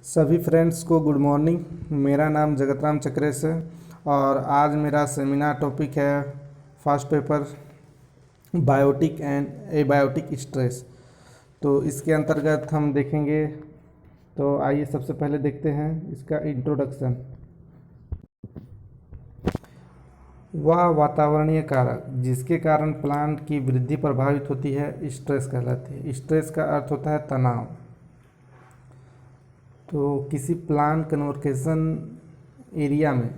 सभी फ्रेंड्स को good morning. मेरा नाम जगतराम चक्रेश है और आज मेरा सेमिनार टॉपिक है first paper biotic and abiotic stress. तो इसके अंतर्गत हम देखेंगे। तो आइए सबसे पहले देखते हैं इसका इंट्रोडक्शन। वह वातावरणीय कारक जिसके कारण प्लांट की वृद्धि प्रभावित होती है स्ट्रेस कहलाती है। स्ट्रेस का अर्थ होता है तनाव। तो किसी प्लांट कन्वर्सेशन एरिया में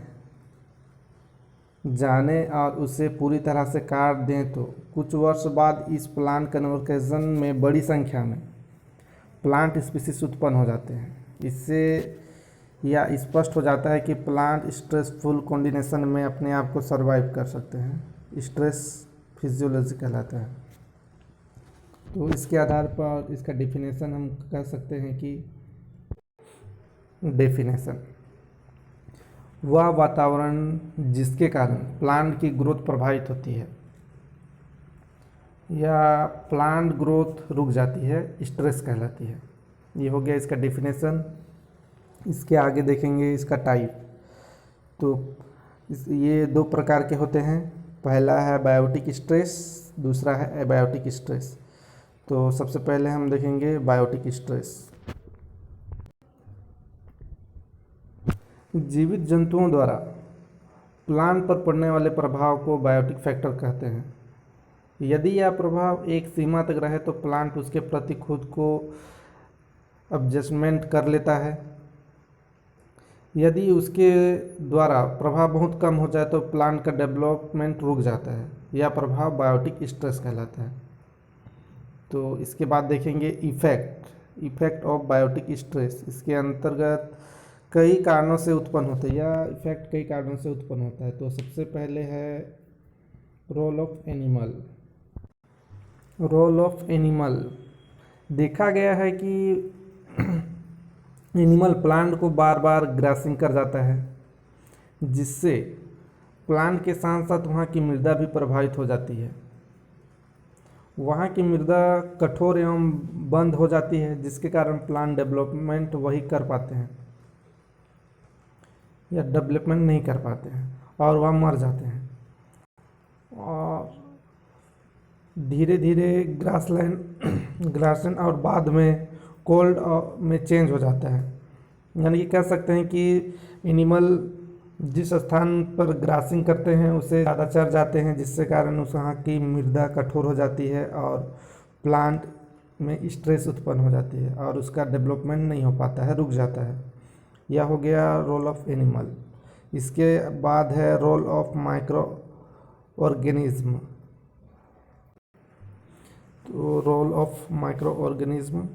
जाने और उसे पूरी तरह से काट दें तो कुछ वर्ष बाद इस प्लांट कन्वर्सेशन में बड़ी संख्या में प्लांट स्पीसीज उत्पन्न हो जाते हैं। इससे यह स्पष्ट हो जाता है कि प्लांट स्ट्रेसफुल कंडीशन में अपने आप को सर्वाइव कर सकते हैं। स्ट्रेस फिजियोलॉजी कहलाता है। तो इसके आधार पर इसका डेफिनेशन हम कह सकते हैं कि डेफिनेशन वह वातावरण जिसके कारण प्लांट की ग्रोथ प्रभावित होती है या प्लांट ग्रोथ रुक जाती है स्ट्रेस कहलाती है। ये हो गया इसका डेफिनेशन। इसके आगे देखेंगे इसका टाइप। तो ये दो प्रकार के होते हैं। पहला है बायोटिक स्ट्रेस, दूसरा है एबायोटिक स्ट्रेस। तो सबसे पहले हम देखेंगे बायोटिक स्ट्रेस। जीवित जंतुओं द्वारा प्लांट पर पड़ने वाले प्रभाव को बायोटिक फैक्टर कहते हैं। यदि यह प्रभाव एक सीमा तक रहे तो प्लांट उसके प्रति खुद को एडजस्टमेंट कर लेता है। यदि उसके द्वारा प्रभाव बहुत कम हो जाए तो प्लांट का डेवलपमेंट रुक जाता है। यह प्रभाव बायोटिक स्ट्रेस कहलाता है। तो इसके बाद देखेंगे इफेक्ट ऑफ बायोटिक स्ट्रेस। इसके अंतर्गत कई कारणों से उत्पन्न होते हैं। यह इफेक्ट कई कारणों से उत्पन्न होता है। तो सबसे पहले है role of animal. Role of animal देखा गया है कि एनिमल प्लांट को बार बार ग्रासिंग कर जाता है, जिससे प्लांट के साथ साथ वहाँ की मृदा भी प्रभावित हो जाती है। वहाँ की मृदा कठोर एवं बंद हो जाती है, जिसके कारण प्लांट डेवलपमेंट वही कर पाते हैं या डेवलपमेंट नहीं कर पाते हैं और वह मर जाते हैं। और धीरे धीरे ग्रासलैंड और बाद में कोल्ड में चेंज हो जाता है। यानी कि कह सकते हैं कि एनिमल जिस स्थान पर ग्रासिंग करते हैं उसे ज़्यादा चर जाते हैं, जिससे कारण उस वहाँ की मृदा कठोर हो जाती है और प्लांट में स्ट्रेस उत्पन्न हो जाती है और उसका डेवलपमेंट नहीं हो पाता है, रुक जाता है। यह हो गया रोल ऑफ एनिमल। इसके बाद है रोल ऑफ माइक्रो ऑर्गेनिज्म। तो रोल ऑफ माइक्रो ऑर्गेनिज्म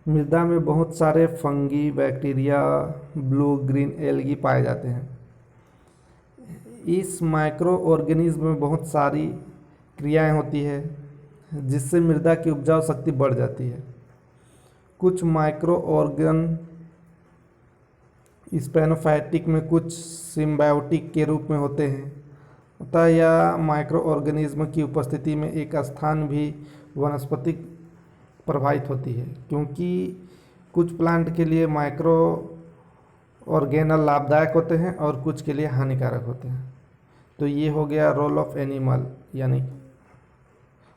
मृदा में बहुत सारे fungi, bacteria, blue green algae पाए जाते हैं। इस माइक्रो ऑर्गेनिज्म में बहुत सारी क्रियाएं होती है, जिससे मृदा की उपजाऊ शक्ति बढ़ जाती है। कुछ माइक्रो ऑर्गन स्पेनोफाइटिक में, कुछ सिम्बायोटिक के रूप में होते हैं। अतः यह माइक्रो ऑर्गेनिज्म की उपस्थिति में एक स्थान भी वनस्पतिक प्रभावित होती है, क्योंकि कुछ प्लांट के लिए माइक्रो ऑर्गेनल लाभदायक होते हैं और कुछ के लिए हानिकारक होते हैं। तो ये हो गया रोल ऑफ एनिमल, यानी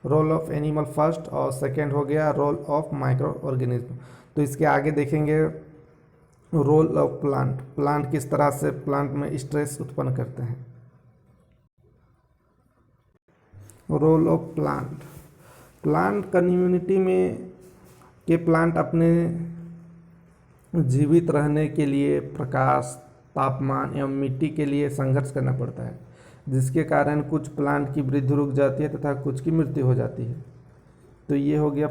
रोल ऑफ एनिमल फर्स्ट और सेकंड हो गया रोल ऑफ माइक्रो ऑर्गेनिज्म। तो इसके आगे देखेंगे रोल ऑफ प्लांट किस तरह से प्लांट में स्ट्रेस उत्पन्न करते हैं। रोल ऑफ प्लांट कम्युनिटी में के प्लांट अपने जीवित रहने के लिए प्रकाश, तापमान एवं मिट्टी के लिए संघर्ष करना पड़ता है, जिसके कारण कुछ प्लांट की वृद्धि रुक जाती है तथा कुछ की मृत्यु हो जाती है। तो ये हो गया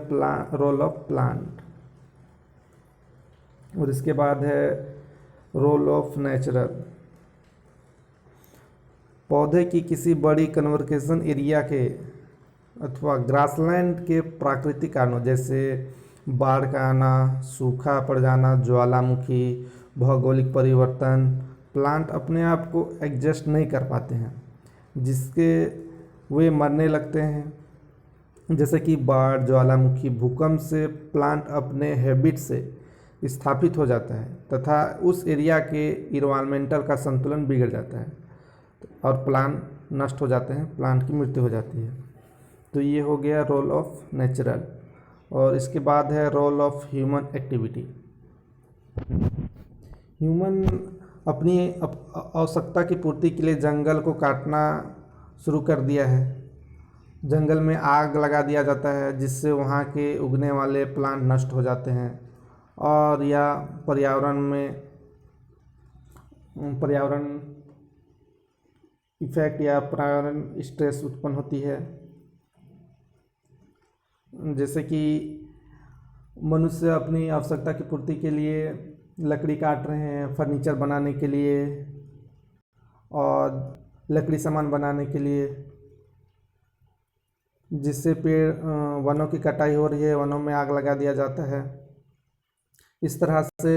रोल ऑफ प्लांट। और इसके बाद है रोल ऑफ नेचुरल। पौधे की किसी बड़ी कन्वर्सेशन एरिया के अथवा ग्रासलैंड के प्राकृतिक कारणों जैसे बाढ़ का आना, सूखा पड़ जाना, ज्वालामुखी, भौगोलिक परिवर्तन, प्लांट अपने आप को एडजस्ट नहीं कर पाते हैं, जिसके वे मरने लगते हैं। जैसे कि बाढ़, ज्वालामुखी, भूकंप से प्लांट अपने हैबिट से स्थापित हो जाता है तथा उस एरिया के इन्वायरमेंटल का संतुलन बिगड़ जाता है और प्लांट नष्ट हो जाते हैं, प्लांट की मृत्यु हो जाती है। तो ये हो गया रोल ऑफ नेचुरल। और इसके बाद है role of human activity. Human अपनी आवश्यकता की पूर्ति के लिए जंगल को काटना शुरू कर दिया है। जंगल में आग लगा दिया जाता है जिससे वहाँ के उगने वाले प्लांट नष्ट हो जाते हैं और या पर्यावरण इफेक्ट या पर्यावरण स्ट्रेस उत्पन्न होती है। जैसे कि मनुष्य अपनी आवश्यकता की पूर्ति के लिए लकड़ी काट रहे हैं फर्नीचर बनाने के लिए और लकड़ी सामान बनाने के लिए, जिससे पेड़ वनों की कटाई हो रही है, वनों में आग लगा दिया जाता है। इस तरह से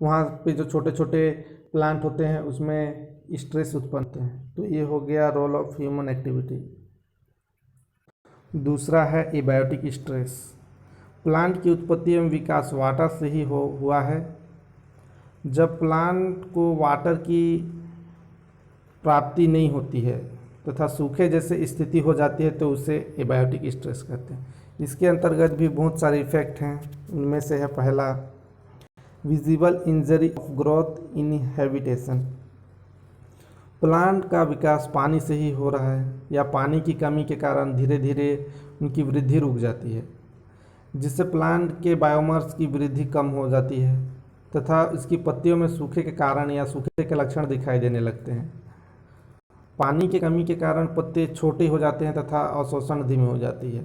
वहाँ पे जो छोटे छोटे प्लांट होते हैं उसमें स्ट्रेस उत्पन्न होते हैं। तो ये हो गया रोल ऑफ ह्यूमन एक्टिविटी। दूसरा है एबायोटिक स्ट्रेस। प्लांट की उत्पत्ति एवं विकास वाटर से ही हुआ है। जब प्लांट को वाटर की प्राप्ति नहीं होती है तथा सूखे जैसे स्थिति हो जाती है तो उसे एबायोटिक स्ट्रेस कहते हैं। इसके अंतर्गत भी बहुत सारे इफेक्ट हैं। उनमें से है पहला, visible injury of growth inhibition. Plant का विकास पानी से ही हो रहा है या पानी की कमी के कारण धीरे धीरे उनकी वृद्धि रुक जाती है, जिससे प्लांट के बायोमास की वृद्धि कम हो जाती है तथा इसकी पत्तियों में सूखे के कारण या सूखे के लक्षण दिखाई देने लगते हैं। पानी की कमी के कारण पत्ते छोटे हो जाते हैं तथा अवशोषण धीमी हो जाती है।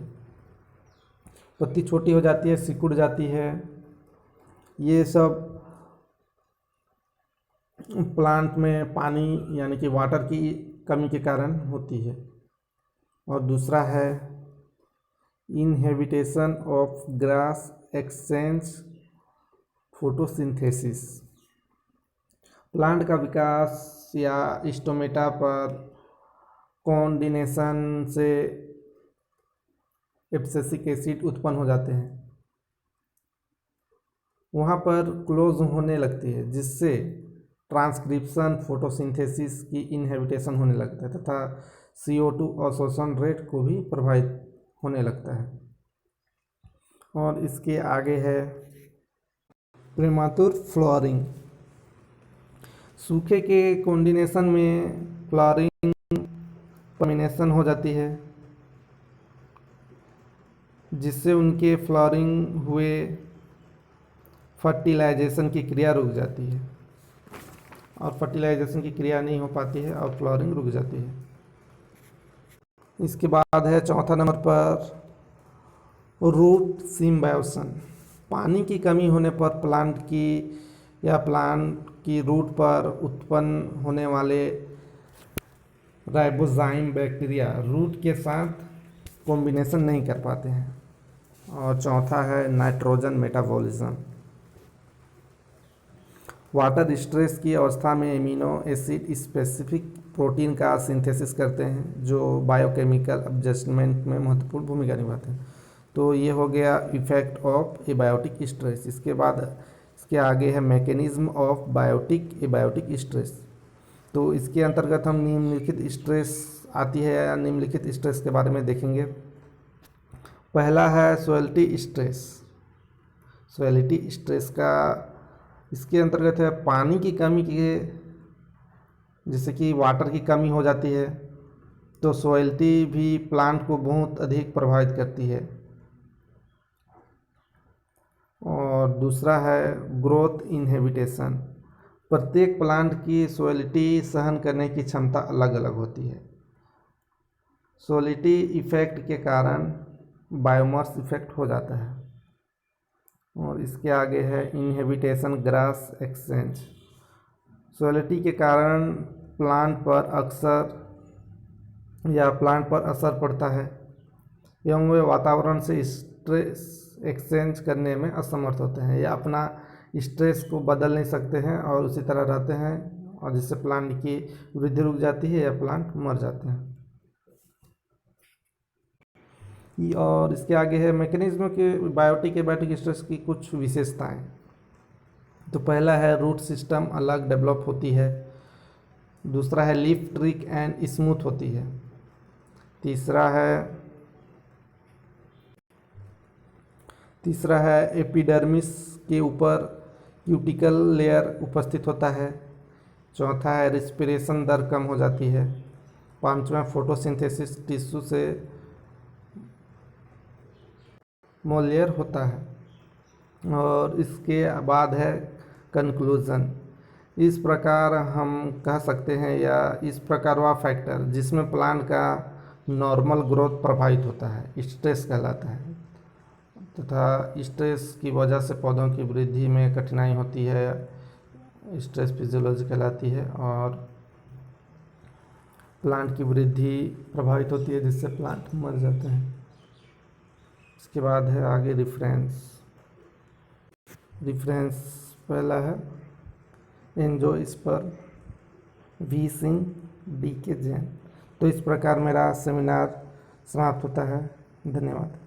पत्ती छोटी हो जाती है, सिकुड़ जाती है। ये सब प्लांट में पानी यानी कि वाटर की कमी के कारण होती है। और दूसरा है inhibition of gas exchange photosynthesis. Plant का विकास या स्टोमेटा पर कॉन्डिनेशन से एब्सिसिक एसिड उत्पन्न हो जाते हैं, वहाँ पर क्लोज होने लगती है, जिससे ट्रांसक्रिप्शन फोटोसिंथेसिस की इनहेबिटेशन होने लगता है तथा CO2 अवशोषण रेट को भी प्रभावित होने लगता है। और इसके आगे है प्रेमातुर फ्लावरिंग। सूखे के कॉम्बिनेशन में फ्लावरिंग टर्मिनेशन हो जाती है, जिससे उनके फ्लावरिंग हुए फर्टिलाइजेशन की क्रिया रुक जाती है और फर्टिलाइजेशन की क्रिया नहीं हो पाती है और फ्लावरिंग रुक जाती है। इसके बाद है चौथा नंबर पर रूट सिम्बायोसिस। पानी की कमी होने पर प्लांट की रूट पर उत्पन्न होने वाले राइबोजाइम बैक्टीरिया रूट के साथ कॉम्बिनेशन नहीं कर पाते हैं। और चौथा है नाइट्रोजन मेटाबॉलिज्म। वाटर स्ट्रेस की अवस्था में एमिनो एसिड स्पेसिफिक प्रोटीन का सिंथेसिस करते हैं जो बायोकेमिकल एडजस्टमेंट में महत्वपूर्ण भूमिका निभाते हैं। तो ये हो गया इफेक्ट ऑफ एबायोटिक स्ट्रेस। इसके बाद इसके आगे है मैकेनिज्म ऑफ एबायोटिक स्ट्रेस। तो इसके अंतर्गत हम निम्नलिखित स्ट्रेस आती है या निम्नलिखित स्ट्रेस के बारे में देखेंगे। पहला है सोलिटी स्ट्रेस। सोलिटी स्ट्रेस का इसके अंतर्गत है पानी की कमी के, जैसे कि वाटर की कमी हो जाती है तो सोलिटी भी प्लांट को बहुत अधिक प्रभावित करती है। और दूसरा है ग्रोथ इनहेबिटेशन। प्रत्येक प्लांट की सोलिटी सहन करने की क्षमता अलग अलग होती है। सोलिटी इफेक्ट के कारण बायोमास इफेक्ट हो जाता है। और इसके आगे है इनहेबिटेशन ग्रास एक्सचेंज। सोलिटी के कारण प्लांट पर असर पड़ता है एवं वे वातावरण से स्ट्रेस एक्सचेंज करने में असमर्थ होते हैं या अपना स्ट्रेस को बदल नहीं सकते हैं और उसी तरह रहते हैं, और जिससे प्लांट की वृद्धि रुक जाती है या प्लांट मर जाते हैं। और इसके आगे है मैकेनिज्म के एबायोटिक स्ट्रेस की कुछ विशेषताएं। तो पहला है रूट सिस्टम अलग डेवलप होती है, दूसरा है लीफ ट्रिक एंड स्मूथ होती है, तीसरा है एपिडर्मिस के ऊपर क्यूटिकल लेयर उपस्थित होता है, चौथा है रिस्पिरेशन दर कम हो जाती है, पांचवा फोटोसिंथेसिस टिश्यू से मोलियर होता है और इसके बाद है कंक्लूज़न। इस प्रकार हम कह सकते हैं या इस प्रकार वह फैक्टर जिसमें प्लांट का नॉर्मल ग्रोथ प्रभावित होता है स्ट्रेस कहलाता है, तथा स्ट्रेस की वजह से पौधों की वृद्धि में कठिनाई होती है, स्ट्रेस फिजियोलॉजी कहलाती है, और प्लांट की वृद्धि प्रभावित होती है जिससे प्लांट मर जाते हैं। इसके बाद है आगे रिफरेंस पहला है एंजियोस्पर्म वी सिंह डी के जैन। तो इस प्रकार मेरा सेमिनार समाप्त होता है। धन्यवाद।